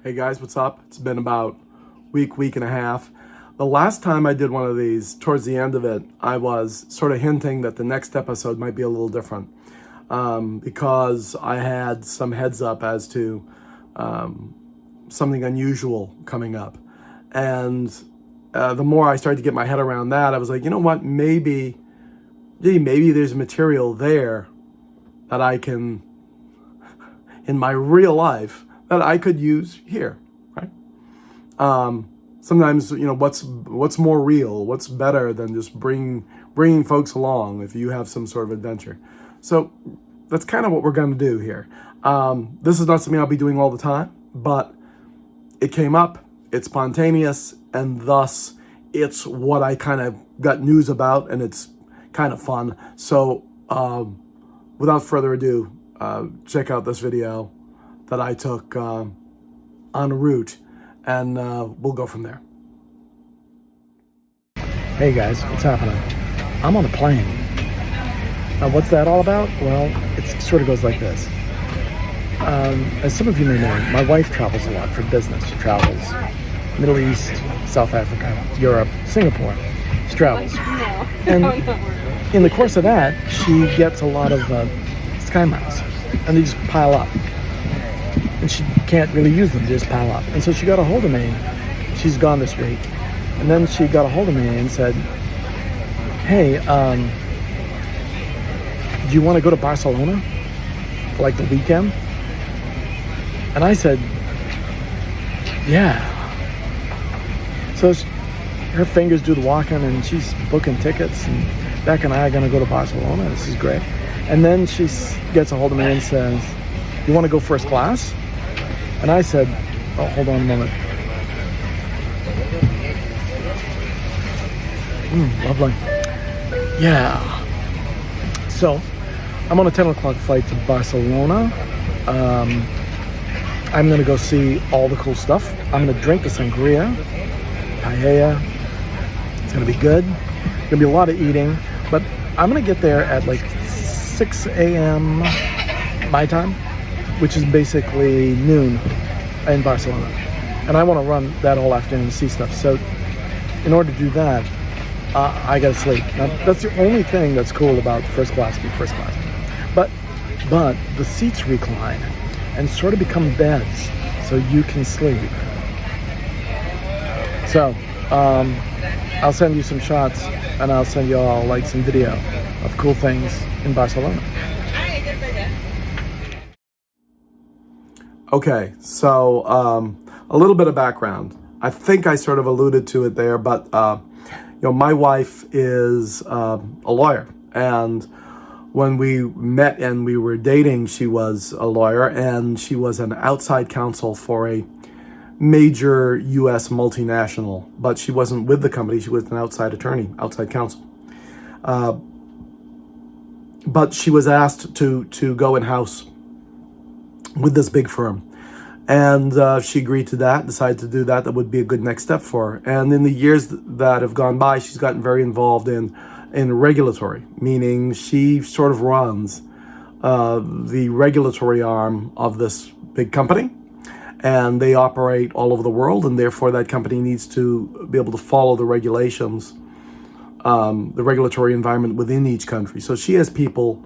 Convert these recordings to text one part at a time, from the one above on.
Hey guys, what's up? It's been about week and a half. The last time I did one of these, towards the end of it, I was sort of hinting that the next episode might be a little different because I had some heads up as to something unusual coming up. And the more I started to get my head around that, I was like, you know what, maybe there's material there that I can, in my real life, that I could use here, right? Sometimes, what's more real, what's better than just bringing folks along if you have some sort of adventure. So that's kind of what we're going to do here. This is not something I'll be doing all the time, but it came up, it's spontaneous, and thus it's what I kind of got news about, and it's kind of fun. So without further ado, check out this video that I took en route, and we'll go from there. Hey guys, what's happening? I'm on a plane. Now, what's that all about? Well, it sort of goes like this. As some of you may know, my wife travels a lot for business. She travels Middle East, South Africa, Europe, Singapore. She travels. And in the course of that, she gets a lot of sky miles, and they just pile up. And she can't really use them, they just pile up. And so she got a hold of me. She's gone this week. And then she got a hold of me and said, hey, do you want to go to Barcelona for like the weekend? And I said, yeah. So her fingers do the walking, and she's booking tickets, and Beck and I are going to go to Barcelona. This is great. And then she gets a hold of me and says, you want to go first class? And I said, oh, hold on a moment. Lovely. Yeah. So, I'm on a 10 o'clock flight to Barcelona. I'm going to go see all the cool stuff. I'm going to drink the sangria, paella. It's going to be good. Going to be a lot of eating. But I'm going to get there at like 6 a.m. my time, which is basically noon in Barcelona. And I want to run that whole afternoon and see stuff. So in order to do that, I got to sleep. Now, that's the only thing that's cool about first class being first class. But the seats recline and sort of become beds, so you can sleep. So I'll send you some shots, and I'll send you all like some video of cool things in Barcelona. Okay, so a little bit of background. I think I sort of alluded to it there, but my wife is a lawyer, and when we met and we were dating, she was a lawyer, and she was an outside counsel for a major U.S. multinational, but she wasn't with the company. She was an outside attorney, outside counsel. But she was asked to go in-house with this big firm. And she agreed to that, decided to do that. That would be a good next step for her. And in the years that have gone by, she's gotten very involved in regulatory, meaning she sort of runs the regulatory arm of this big company. And they operate all over the world, and therefore that company needs to be able to follow the regulations, the regulatory environment within each country. So she has people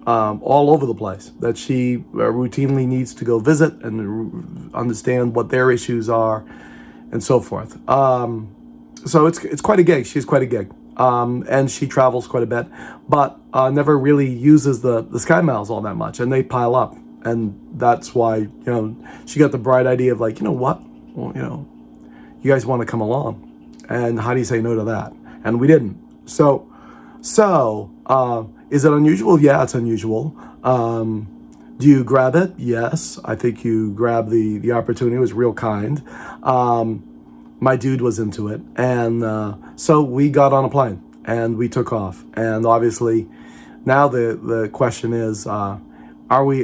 all over the place that she routinely needs to go visit and understand what their issues are and so forth. So it's quite a gig. She's quite a gig. And she travels quite a bit, but never really uses the Sky Miles all that much, and they pile up. And that's why, she got the bright idea of like, you know what? Well, you guys want to come along, and how do you say no to that? And we didn't. So is it unusual? Yeah, it's unusual. Do you grab it? Yes, I think you grab the opportunity. It was real kind. My dude was into it, and so we got on a plane and we took off. And obviously, now the question is, are we?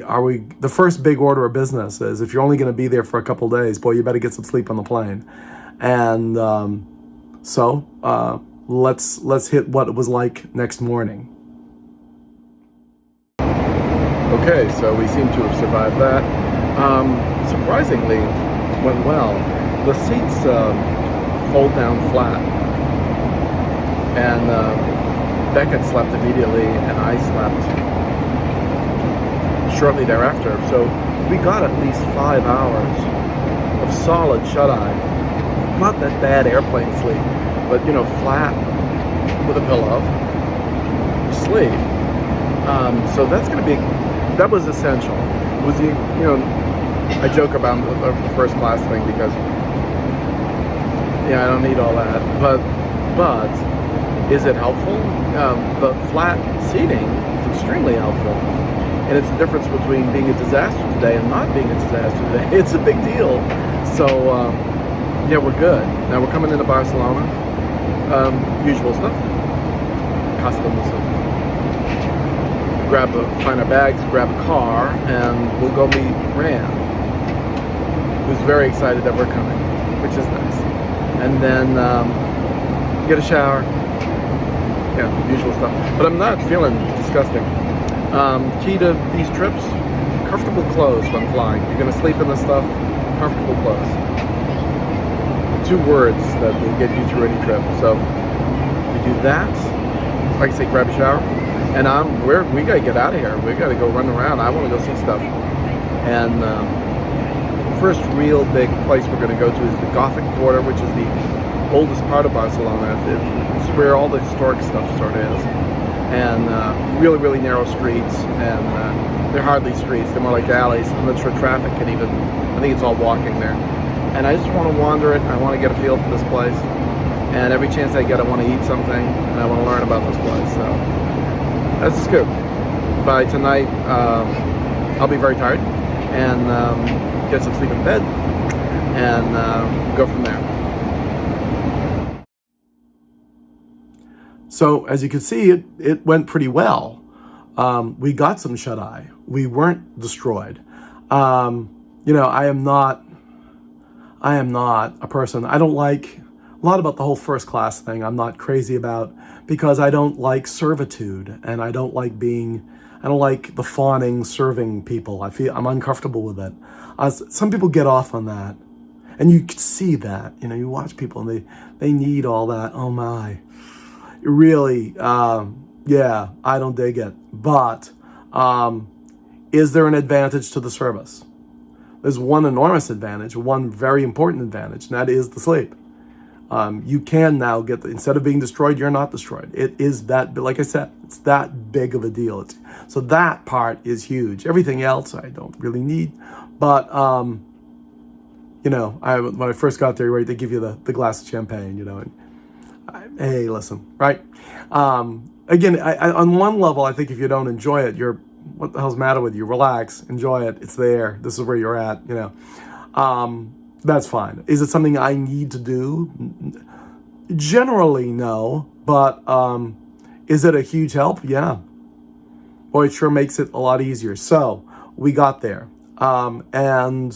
The first big order of business is if you're only going to be there for a couple days, boy, you better get some sleep on the plane. And so let's hit what it was like next morning. Okay, so we seem to have survived that. Surprisingly, went well. The seats fold down flat, and Beckett slept immediately, and I slept shortly thereafter. So we got at least 5 hours of solid shut-eye. Not that bad airplane sleep, but flat with a pillow, sleep. So that was essential. It was I joke about the first class thing because I don't need all that, but is it helpful? The flat seating is extremely helpful, and it's the difference between being a disaster today and not being a disaster today. It's a big deal. So we're good. Now we're coming into Barcelona. Usual stuff, customs. Find our bags, grab a car, and we'll go meet Rand, who's very excited that we're coming, which is nice. And then get a shower. Usual stuff. But I'm not feeling disgusting. Key to these trips: comfortable clothes when flying. You're gonna sleep in this stuff. Comfortable clothes. 2 words that will get you through any trip. So we do that. Like I say, grab a shower. And we gotta get out of here. We gotta go run around. I want to go see stuff. And first real big place we're gonna go to is the Gothic Quarter, which is the oldest part of Barcelona. It's where all the historic stuff sort of is. And really, really narrow streets. And they're hardly streets. They're more like alleys. I'm not sure traffic can even. I think it's all walking there. And I just want to wander it. I want to get a feel for this place. And every chance I get, I want to eat something. And I want to learn about this place. So. That's the scoop. By tonight, I'll be very tired and get some sleep in bed and go from there. So as you can see, it went pretty well. We got some shut-eye. We weren't destroyed. I am not a person. I don't like a lot about the whole first class thing. I'm not crazy about, because I don't like servitude, and I don't like the fawning serving people. I'm uncomfortable with it. Some people get off on that, and you can see that. You watch people and they need all that. Oh my, really? I don't dig it. But is there an advantage to the service? There's one enormous advantage, one very important advantage, and that is the sleep. You can now instead of being destroyed, you're not destroyed. It is that, like I said, it's that big of a deal. So that part is huge. Everything else I don't really need. But, when I first got there, right, they give you the glass of champagne, hey, listen, right? Again, on one level, I think if you don't enjoy it, what the hell's the matter with you? Relax, enjoy it. It's there. This is where you're at, That's fine. Is it something I need to do? Generally, no. But is it a huge help? Yeah. Boy, it sure makes it a lot easier. So we got there. And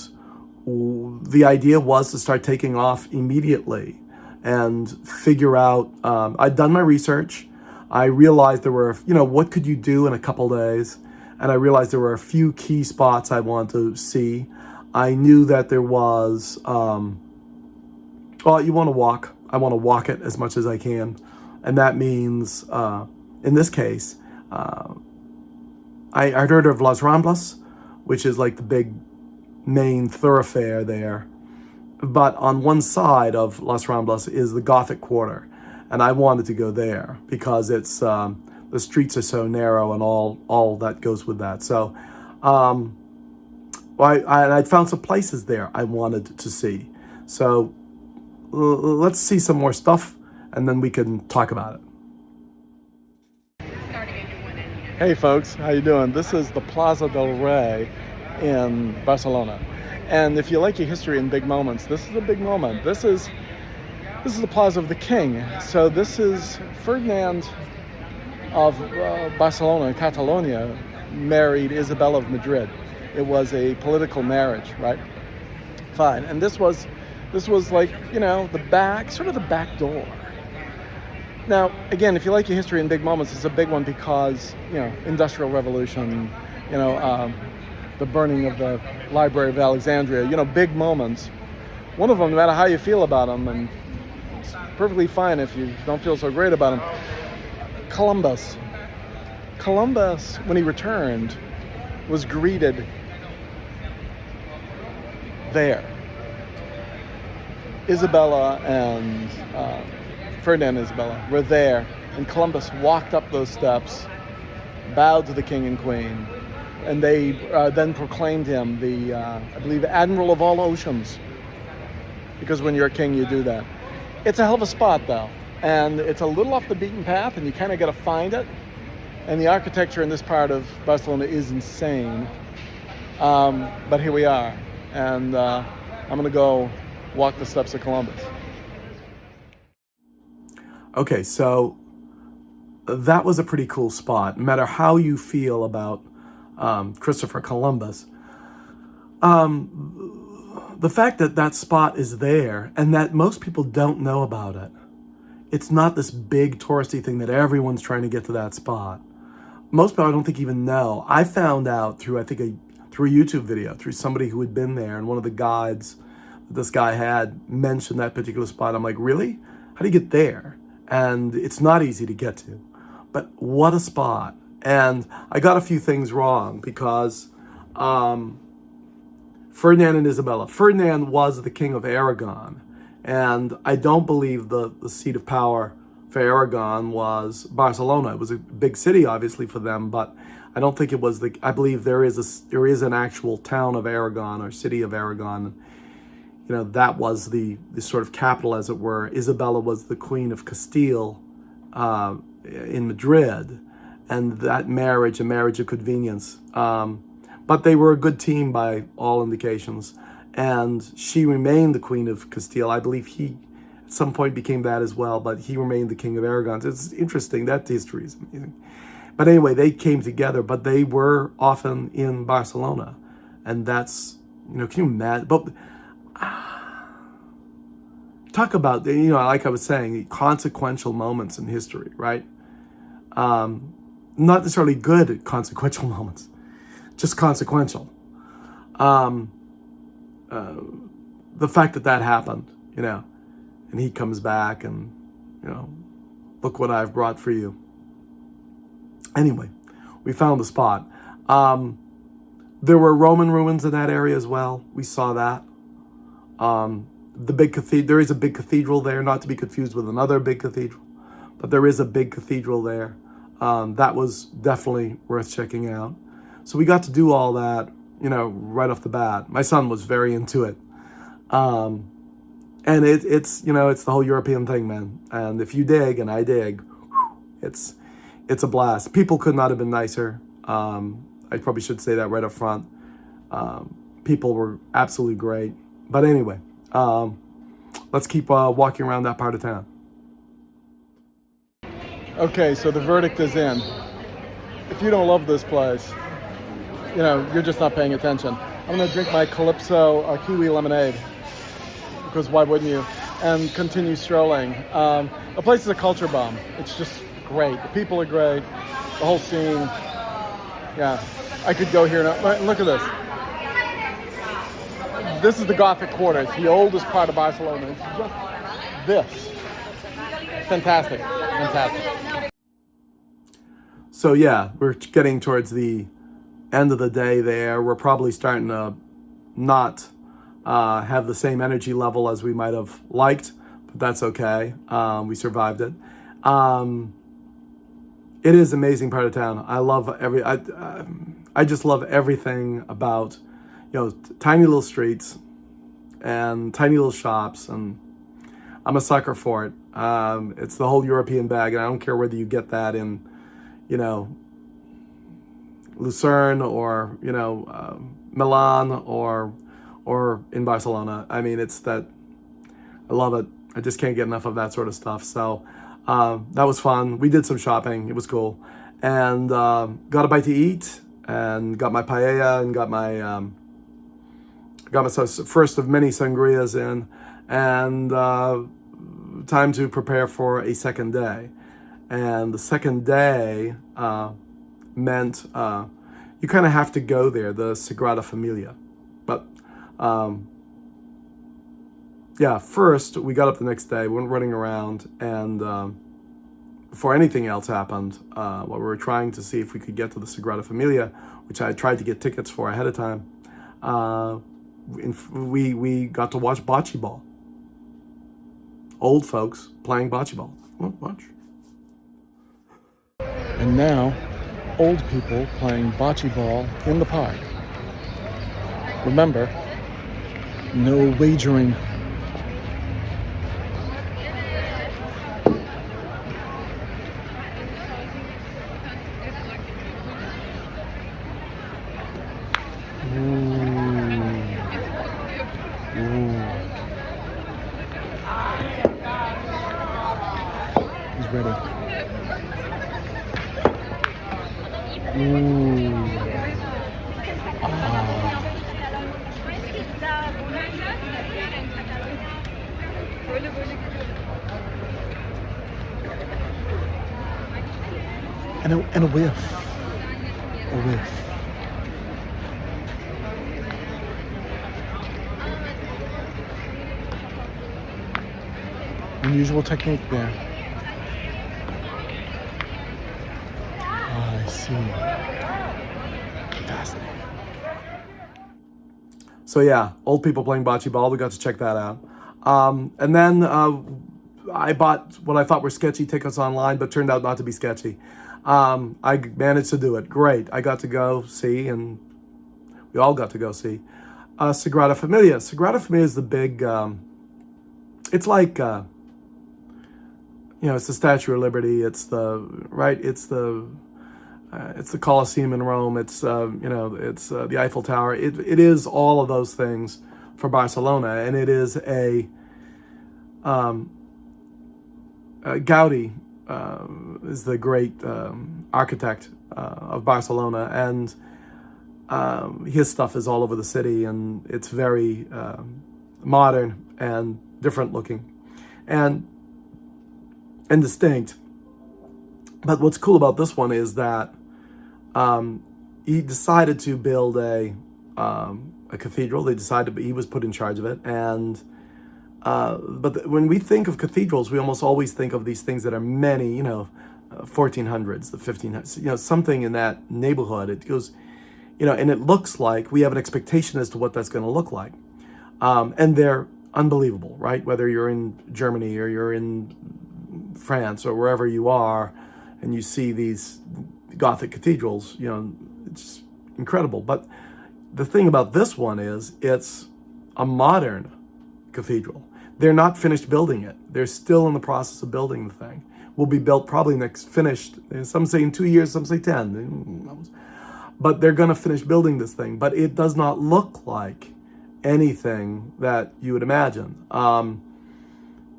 the idea was to start taking off immediately and figure out, I'd done my research. I realized there were, what could you do in a couple days? And I realized there were a few key spots I wanted to see. I knew that there was, you want to walk. I want to walk it as much as I can. And that means, in this case, I'd heard of Las Ramblas, which is like the big main thoroughfare there. But on one side of Las Ramblas is the Gothic Quarter. And I wanted to go there because it's, the streets are so narrow and all that goes with that. So, I'd found some places there I wanted to see. So let's see some more stuff, and then we can talk about it. Hey folks, how you doing? This is the Plaza del Rey in Barcelona. And if you like your history and big moments, this is a big moment. This is the Plaza of the King. So this is Ferdinand of Barcelona, Catalonia, married Isabella of Madrid. It was a political marriage, right? Fine. And this was like, the back door. Now, again, if you like your history and big moments, it's a big one because, Industrial Revolution, the burning of the Library of Alexandria, big moments. One of them, no matter how you feel about them, and it's perfectly fine if you don't feel so great about him. Columbus. Columbus, when he returned, was greeted there. Isabella and Ferdinand and Isabella were there, and Columbus walked up those steps, bowed to the king and queen, and they then proclaimed him the, I believe, Admiral of all oceans, because when you're a king, you do that. It's a hell of a spot, though, and it's a little off the beaten path, and you kind of got to find it. And the architecture in this part of Barcelona is insane, but here we are, and I'm going to go walk the steps of Columbus. Okay, so that was a pretty cool spot. No matter how you feel about Christopher Columbus, the fact that that spot is there and that most people don't know about it. It's not this big touristy thing that everyone's trying to get to that spot. Most people I don't think even know. I found out through, through a YouTube video, through somebody who had been there, and one of the guides that this guy had mentioned that particular spot. I'm like, really? How do you get there? And it's not easy to get to. But what a spot. And I got a few things wrong because Ferdinand and Isabella. Ferdinand was the king of Aragon, and I don't believe the seat of power for Aragon was Barcelona. It was a big city, obviously, for them, but I don't think it was I believe there is an actual town of Aragon or city of Aragon. You know, that was the sort of capital, as it were. Isabella was the Queen of Castile in Madrid, and that marriage, a marriage of convenience. But they were a good team by all indications. And she remained the Queen of Castile. I believe he, at some point, became that as well, but he remained the King of Aragon. It's interesting. That history is amazing. But anyway, they came together, but they were often in Barcelona. And that's, you know, can you imagine? But talk about, you know, like I was saying, consequential moments in history, right? Not necessarily good consequential moments, just consequential. The fact that that happened, you know, and he comes back and, you know, look what I've brought for you. Anyway, we found the spot. There were Roman ruins in that area as well. We saw that. The big cathedral, there is a big cathedral there, not to be confused with another big cathedral, but there is a big cathedral there. That was definitely worth checking out. So we got to do all that, you know, right off the bat. My son was very into it. And it's, you know, it's the whole European thing, man. And if you dig, and I dig, it's a blast. People could not have been nicer. I probably should say that right up front. People were absolutely great. But anyway, let's keep walking around that part of town. Okay, so the verdict is in. If you don't love this place, you know, you're just not paying attention. I'm going to drink my Calypso kiwi lemonade, because why wouldn't you? And continue strolling. The place is a culture bomb. It's just great. The people are great. The whole scene. Yeah, I could go here now. Look at this. This is the Gothic Quarter. It's the oldest part of Barcelona. It's just this. Fantastic. Fantastic. So yeah, we're getting towards the end of the day there. We're probably starting to not have the same energy level as we might have liked, but that's okay. We survived it. It is an amazing part of town. I love I just love everything about, you know, tiny little streets and tiny little shops, and I'm a sucker for it. It's the whole European bag, and I don't care whether you get that in, you know, Lucerne or, you know, Milan or in Barcelona. I mean, it's that, I love it. I just can't get enough of that sort of stuff. So that was fun. We did some shopping. It was cool. And got a bite to eat, and got my paella, and got my first of many sangrias in, and time to prepare for a second day. And the second day meant you kind of have to go there, the Sagrada Familia. But yeah, first we got up the next day, we went running around, and before anything else happened, while we were trying to see if we could get to the Sagrada Familia, which I tried to get tickets for ahead of time, we got to watch bocce ball. Old folks playing bocce ball. Well, watch. And now, old people playing bocce ball in the park. Remember, no wagering. He's ready. And a whiff. A whiff. Unusual technique there. I see. Fascinating. So yeah, old people playing bocce ball. We got to check that out. And then I bought what I thought were sketchy tickets online, but turned out not to be sketchy. I managed to do it. Great. I got to go see, and we all got to go see, Sagrada Familia. Sagrada Familia is the big, it's like, it's the Statue of Liberty. It's the Colosseum in Rome. It's the Eiffel Tower. It is all of those things for Barcelona, and it is a Gaudi is the great architect of Barcelona, and his stuff is all over the city, and it's very modern and different looking, and distinct. But what's cool about this one is that he decided to build a cathedral. He was put in charge of it, and when we think of cathedrals, we almost always think of these things that are many, 1400s, the 1500s, something in that neighborhood. It goes, and it looks like we have an expectation as to what that's going to look like, and they're unbelievable, right? Whether you're in Germany or you're in France or wherever you are, and you see these Gothic cathedrals, it's incredible. But the thing about this one is it's a modern cathedral. They're not finished building it. They're still in the process of building the thing. Will be built probably finished, some say in 2 years, some say 10. But they're going to finish building this thing. But it does not look like anything that you would imagine.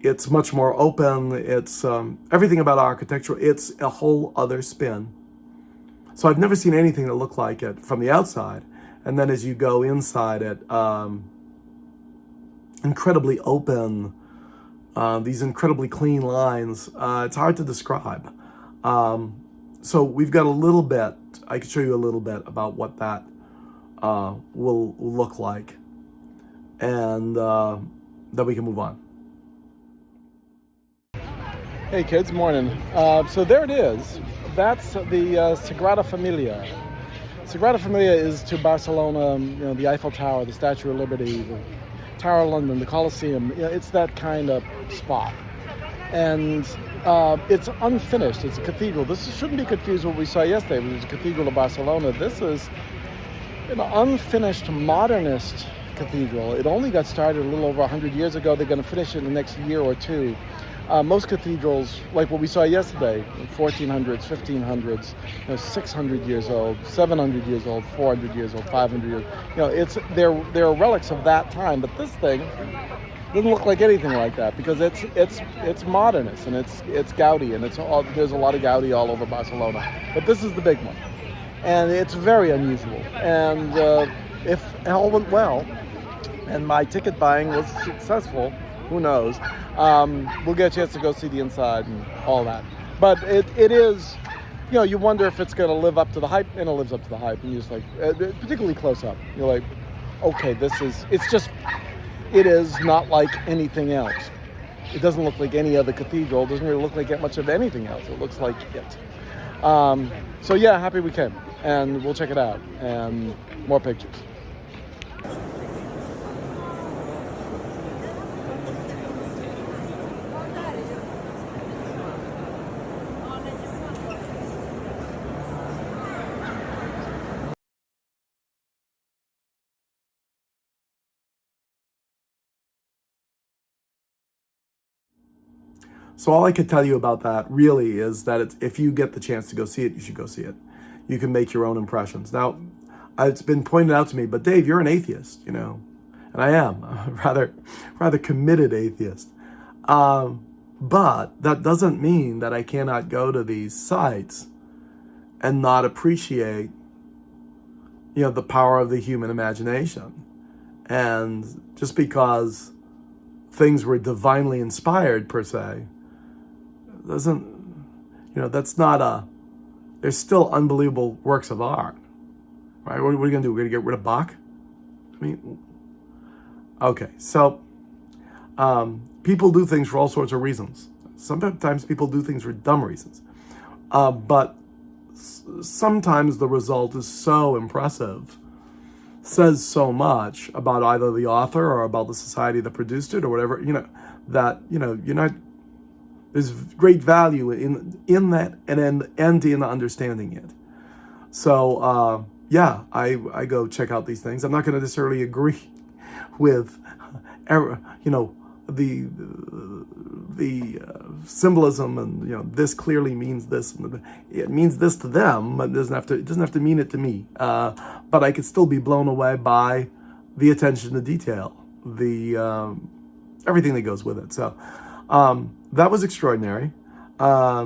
It's much more open. It's everything about architecture. It's a whole other spin. So I've never seen anything that looked like it from the outside. And then as you go inside it, incredibly open, these incredibly clean lines. It's hard to describe. So we've got a little bit, I can show you a little bit about what that will look like. And then we can move on. Hey kids, morning. So there it is. That's the Sagrada Familia. Sagrada Familia is to Barcelona, the Eiffel Tower, the Statue of Liberty, the Tower of London, the Colosseum. It's that kind of spot. And it's unfinished. It's a cathedral. This shouldn't be confused with what we saw yesterday, which was the Cathedral of Barcelona. This is an unfinished modernist cathedral. It only got started a little over 100 years ago. They're going to finish it in the next year or two. Most cathedrals, like what we saw yesterday, 1400s, 1500s, 600 years old, 700 years old, 400 years old, 500 years. They're relics of that time. But this thing doesn't look like anything like that because it's modernist and it's Gaudi, and there's a lot of Gaudi all over Barcelona. But this is the big one, and it's very unusual. And if all went well, and my ticket buying was successful, who knows? We'll get a chance to go see the inside and all that. But it is, you wonder if it's going to live up to the hype, and it lives up to the hype. And you're just like, particularly close up, you're like, okay, it's just it is not like anything else. It doesn't look like any other cathedral. It doesn't really look like much of anything else. It looks like it. So yeah, happy we came, and we'll check it out, and more pictures. So all I could tell you about that really is that if you get the chance to go see it, you should go see it. You can make your own impressions. Now, it's been pointed out to me, but Dave, you're an atheist, and I am a rather committed atheist. But that doesn't mean that I cannot go to these sites and not appreciate, the power of the human imagination. And just because things were divinely inspired per se, doesn't, that's not there's still unbelievable works of art, right? What are we going to do? We're going to get rid of Bach? I mean, okay, so people do things for all sorts of reasons. Sometimes people do things for dumb reasons. But sometimes the result is so impressive, says so much about either the author or about the society that produced it or whatever, that, you're not, there's great value in that and in understanding it. So, yeah, I go check out these things. I'm not going to necessarily agree with, the symbolism, and this clearly means this. It means this to them, but it doesn't have to mean it to me. But I could still be blown away by the attention to detail, the everything that goes with it. So that was extraordinary. That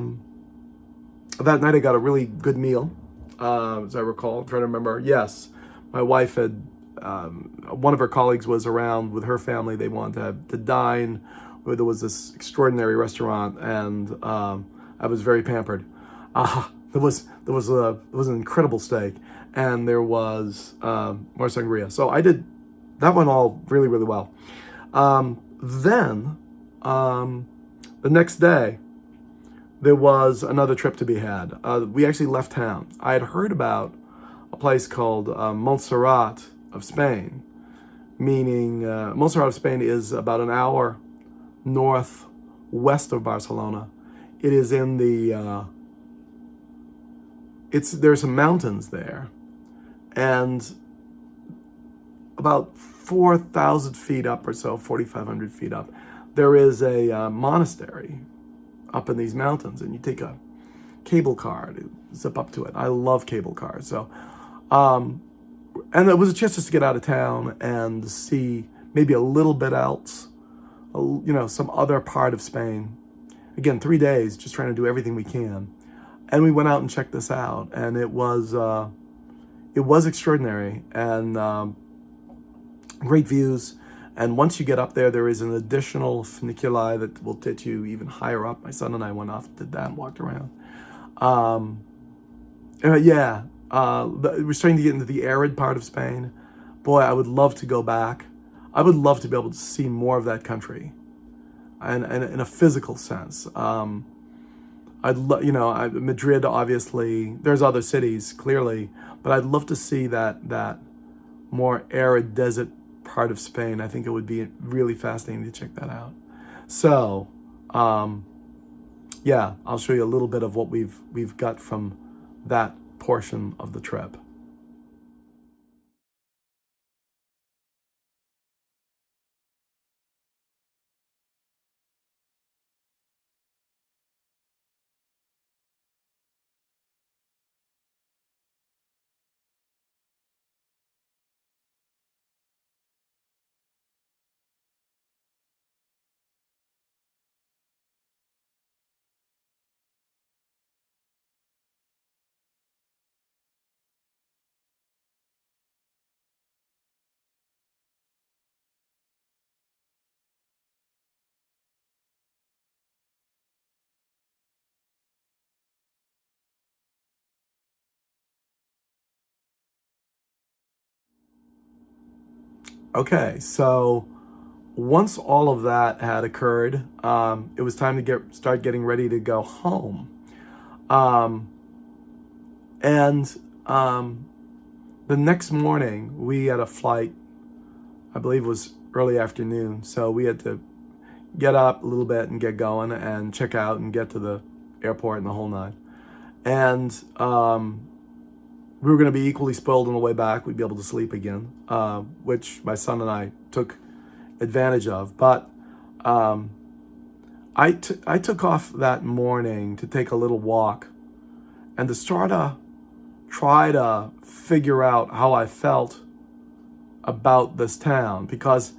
night I got a really good meal, as I recall. I'm trying to remember. Yes, my wife had. One of her colleagues was around with her family. They wanted to dine. There was this extraordinary restaurant, and I was very pampered. There was an incredible steak, and there was more sangria. So I did that one all really, really well. Then the next day there was another trip to be had. We actually left town. I had heard about a place called Montserrat of Spain, meaning Montserrat of Spain is about an hour northwest of Barcelona. It is in the there's some mountains there, and about 4,000 feet up or so, 4,500 feet up, there is a monastery up in these mountains, and you take a cable car to zip up to it. I love cable cars, so and it was a chance just to get out of town and see maybe a little bit else, some other part of Spain. Again, 3 days just trying to do everything we can, and we went out and checked this out, and it was extraordinary, and great views. And once you get up there, there is an additional funiculi that will take you even higher up. My son and I went off, did that, and walked around. Yeah, we're starting to get into the arid part of Spain. Boy, I would love to go back. I would love to be able to see more of that country, and in a physical sense. Madrid, obviously. There's other cities, clearly, but I'd love to see that more arid desert part of Spain. I think it would be really fascinating to check that out. So, yeah, I'll show you a little bit of what we've got from that portion of the trip. Okay, so once all of that had occurred, it was time to start getting ready to go home. Um, and the next morning, we had a flight, I believe it was early afternoon. So we had to get up a little bit and get going and check out and get to the airport and the whole nine. And we were going to be equally spoiled on the way back. We'd be able to sleep again, which my son and I took advantage of. But I took off that morning to take a little walk and to try to figure out how I felt about this town, because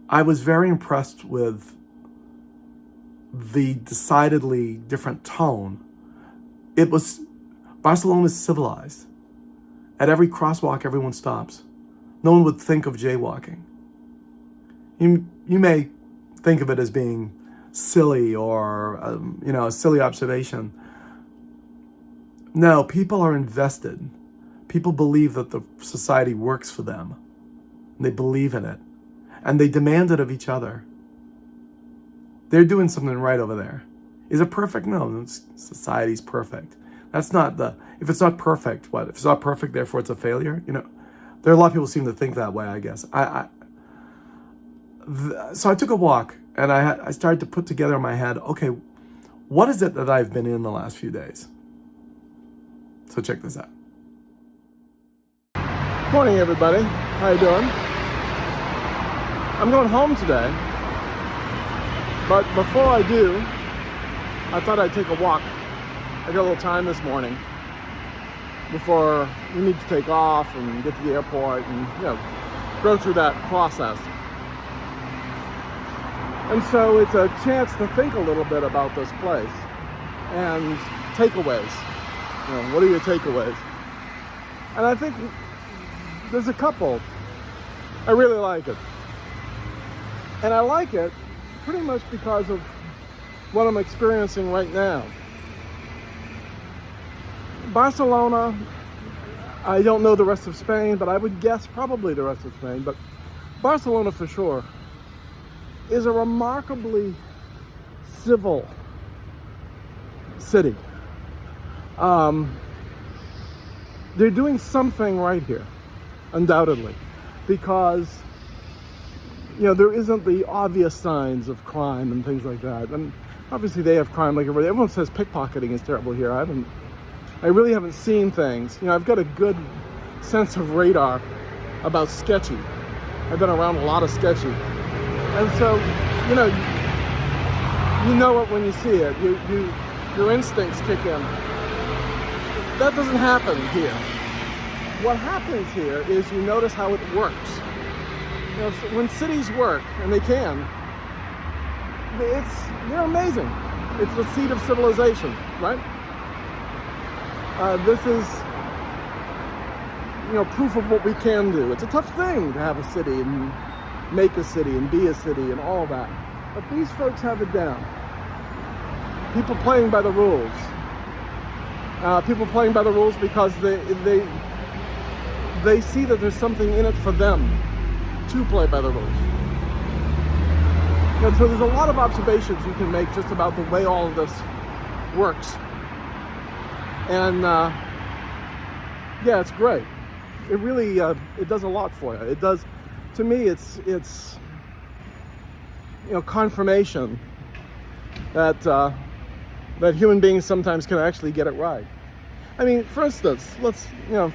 I was very impressed with the decidedly different tone. Barcelona's civilized. At every crosswalk, everyone stops. No one would think of jaywalking. You may think of it as being silly or a silly observation. No, people are invested. People believe that the society works for them. They believe in it. And they demand it of each other. They're doing something right over there. Is it perfect? No, society's perfect. That's not if it's not perfect, what? If it's not perfect, therefore it's a failure? There are a lot of people who seem to think that way, I guess. So I took a walk, and I started to put together in my head, okay, what is it that I've been in the last few days? So check this out. Morning, everybody. How you doing? I'm going home today, but before I do, I thought I'd take a walk. I got a little time this morning before we need to take off and get to the airport and go through that process. And so it's a chance to think a little bit about this place and takeaways. What are your takeaways? And I think there's a couple. I really like it. And I like it pretty much because of what I'm experiencing right now. Barcelona, I don't know the rest of Spain, but I would guess probably the rest of Spain, but Barcelona for sure is a remarkably civil city. They're doing something right here, undoubtedly, because there isn't the obvious signs of crime and things like that. And obviously they have crime like everywhere. Everyone says pickpocketing is terrible here. I really haven't seen things. I've got a good sense of radar about sketchy. I've been around a lot of sketchy. And so, you know it when you see it. Your instincts kick in. That doesn't happen here. What happens here is you notice how it works. When cities work, and they can, they're amazing. It's the seat of civilization, right? This is, proof of what we can do. It's a tough thing to have a city and make a city and be a city and all that. But these folks have it down. People playing by the rules. People playing by the rules because they see that there's something in it for them to play by the rules. And so there's a lot of observations you can make just about the way all of this works. And it's great. It really it does a lot for you. It does. To me, it's confirmation that human beings sometimes can actually get it right. I mean, for instance, let's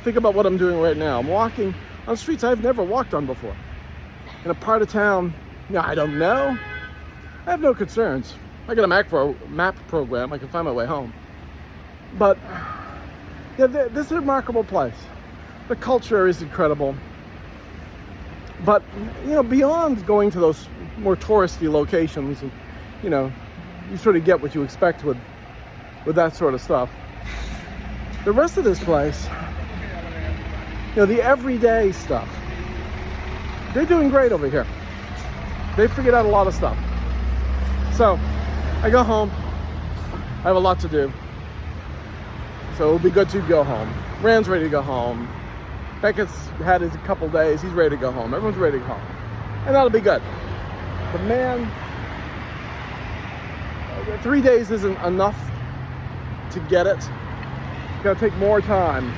think about what I'm doing right now. I'm walking on streets I've never walked on before, in a part of town I don't know. I have no concerns. I got a map program. I can find my way home. But this is a remarkable place. The culture is incredible. But beyond going to those more touristy locations, you sort of get what you expect with that sort of stuff. The rest of this place, the everyday stuff, they're doing great over here. They figured out a lot of stuff. So I go home. I have a lot to do. So it'll be good to go home. Rand's ready to go home. Beckett's had his couple days. He's ready to go home. Everyone's ready to go home. and that'll be good. But man, 3 days isn't enough to get it. It's gonna take more time.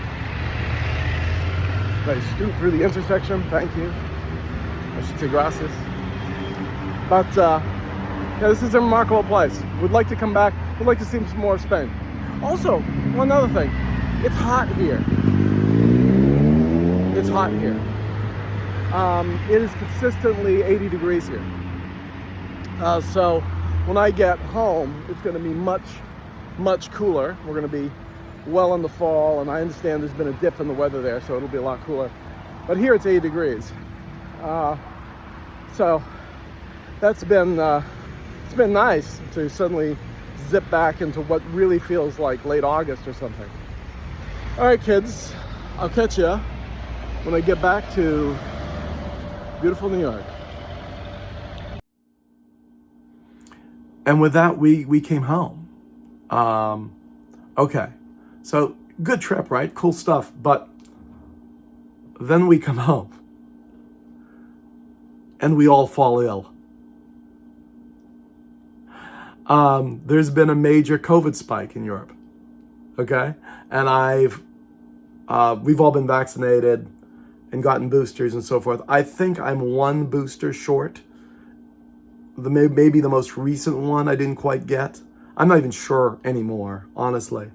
Did I scoot through the intersection? Thank you. I should say gracias. But yeah, this is a remarkable place. Would like to come back. Would like to see some more of Spain. Also, one other thing. It's hot here. It's hot here. It is consistently 80 degrees here. So when I get home, it's going to be much cooler. We're going to be well in the fall, and I understand there's been a dip in the weather there, so it'll be a lot cooler. But here it's 80 degrees. So that's been it's been nice to suddenly zip back into what really feels like late August or something. All right, kids, I'll catch you when I get back to beautiful New York. And with that, we came home. Okay, so good trip, right? Cool stuff. But then we come home and we all fall ill. There's been a major COVID spike in Europe. Okay, and we've all been vaccinated and gotten boosters and so forth. I think I'm one booster short. Maybe the most recent one I didn't quite get. I'm not even sure anymore, honestly.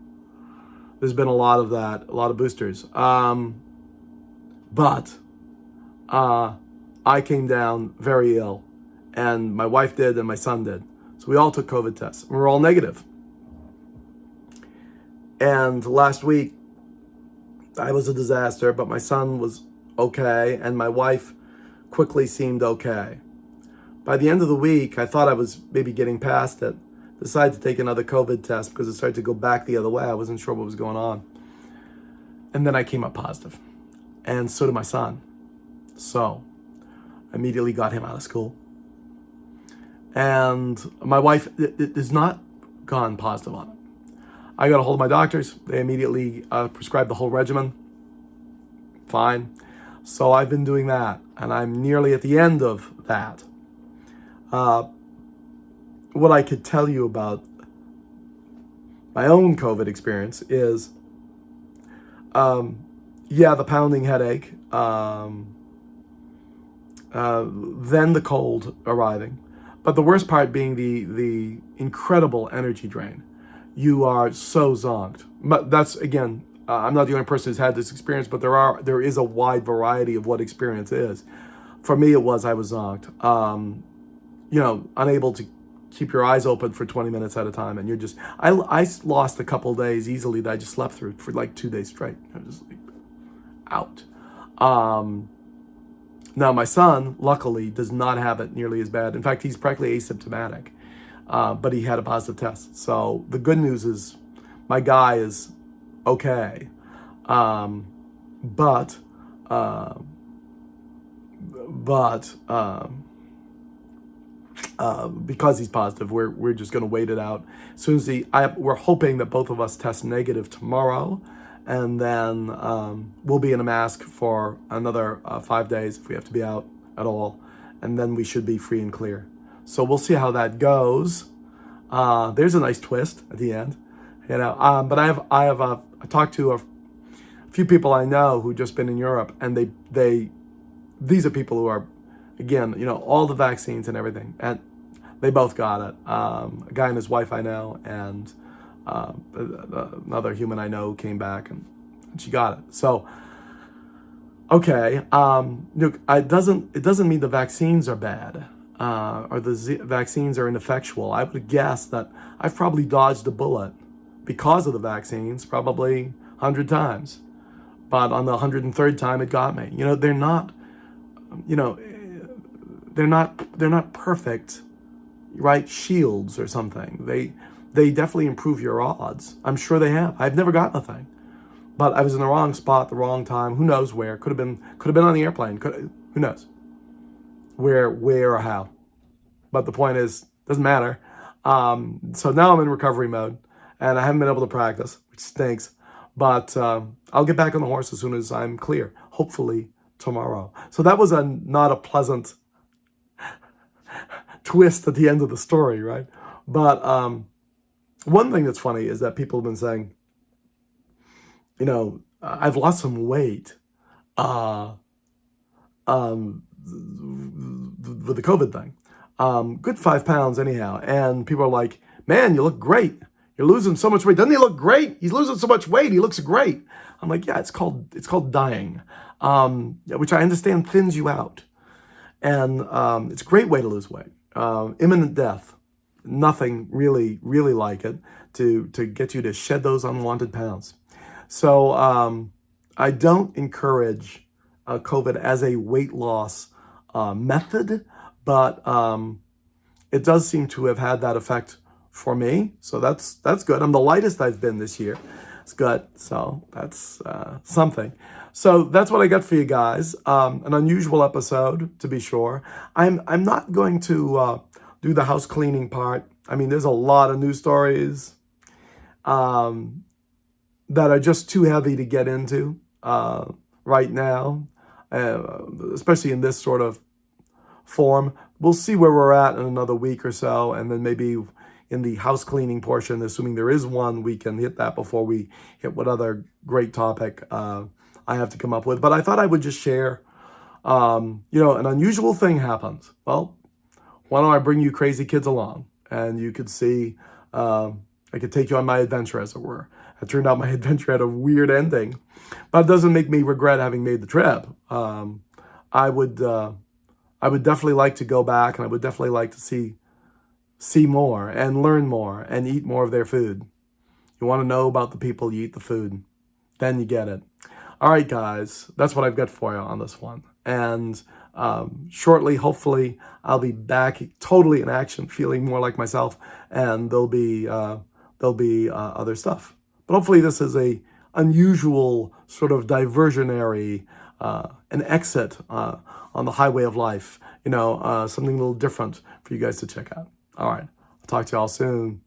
There's been a lot of that, a lot of boosters. But I came down very ill, and my wife did, and my son did. So we all took COVID tests, and we were all negative. And last week, I was a disaster, but my son was okay, and my wife quickly seemed okay. By the end of the week, I thought I was maybe getting past it. Decided to take another COVID test because it started to go back the other way. I wasn't sure what was going on. And then I came up positive. And so did my son. So I immediately got him out of school. And my wife has not gone positive on it. I got a hold of my doctors. They immediately prescribed the whole regimen. Fine. So I've been doing that. And I'm nearly at the end of that. What I could tell you about my own COVID experience is, the pounding headache, then the cold arriving, but the worst part being the incredible energy drain. You are so zonked. But that's, again, I'm not the only person who's had this experience, but there is a wide variety of what experience is. For me, I was zonked. Unable to keep your eyes open for 20 minutes at a time. And you're just, I lost a couple days easily that I just slept through for like 2 days straight. I was just like out. Now my son, luckily, does not have it nearly as bad. In fact, he's practically asymptomatic, but he had a positive test. So the good news is my guy is okay. Because he's positive, we're just going to wait it out. As soon as we're hoping that both of us test negative tomorrow, and then we'll be in a mask for another 5 days if we have to be out at all, and then we should be free and clear. So we'll see how that goes. There's a nice twist at the end, But I talked to a few people I know who just been in Europe, and these are people who are, again, all the vaccines and everything, and they both got it. A guy and his wife I know, and another human I know came back, and she got it. So, okay, look, it doesn't mean the vaccines are bad, or the vaccines are ineffectual. I would guess that I've probably dodged a bullet because of the vaccines, probably 100 times, but on the 103rd time it got me. They're not, they're not perfect, right? Shields or something. They definitely improve your odds. I'm sure they have. I've never gotten a thing, but I was in the wrong spot, the wrong time. Who knows where? Could have been on the airplane. Who knows where or how? But the point is, doesn't matter. So now I'm in recovery mode, and I haven't been able to practice, which stinks. But I'll get back on the horse as soon as I'm clear. Hopefully tomorrow. So that was not a pleasant twist at the end of the story, right? But one thing that's funny is that people have been saying, I've lost some weight uh, um, with the COVID thing. Good 5 pounds anyhow. And people are like, man, you look great. You're losing so much weight. Doesn't he look great? He's losing so much weight. He looks great. I'm like, yeah, it's called dying, which I understand thins you out. And it's a great way to lose weight. Imminent death. Nothing really, really like it to get you to shed those unwanted pounds. So I don't encourage COVID as a weight loss method, but it does seem to have had that effect for me. So that's good. I'm the lightest I've been this year. It's good. So that's something. So that's what I got for you guys. An unusual episode, to be sure. I'm not going to do the house cleaning part. I mean, there's a lot of news stories that are just too heavy to get into right now, especially in this sort of form. We'll see where we're at in another week or so, and then maybe in the house cleaning portion, assuming there is one, we can hit that before we hit what other great topic I have to come up with. But I thought I would just share, an unusual thing happens. Well, why don't I bring you crazy kids along, and you could see, I could take you on my adventure, as it were. It turned out my adventure had a weird ending, but it doesn't make me regret having made the trip. I would definitely like to go back, and I would definitely like to see more and learn more and eat more of their food. You want to know about the people, you eat the food. Then you get it. All right, guys, that's what I've got for you on this one. And shortly, hopefully, I'll be back totally in action, feeling more like myself, and there'll be other stuff. But hopefully, this is a unusual sort of diversionary, an exit on the highway of life. Something a little different for you guys to check out. All right, I'll talk to y'all soon.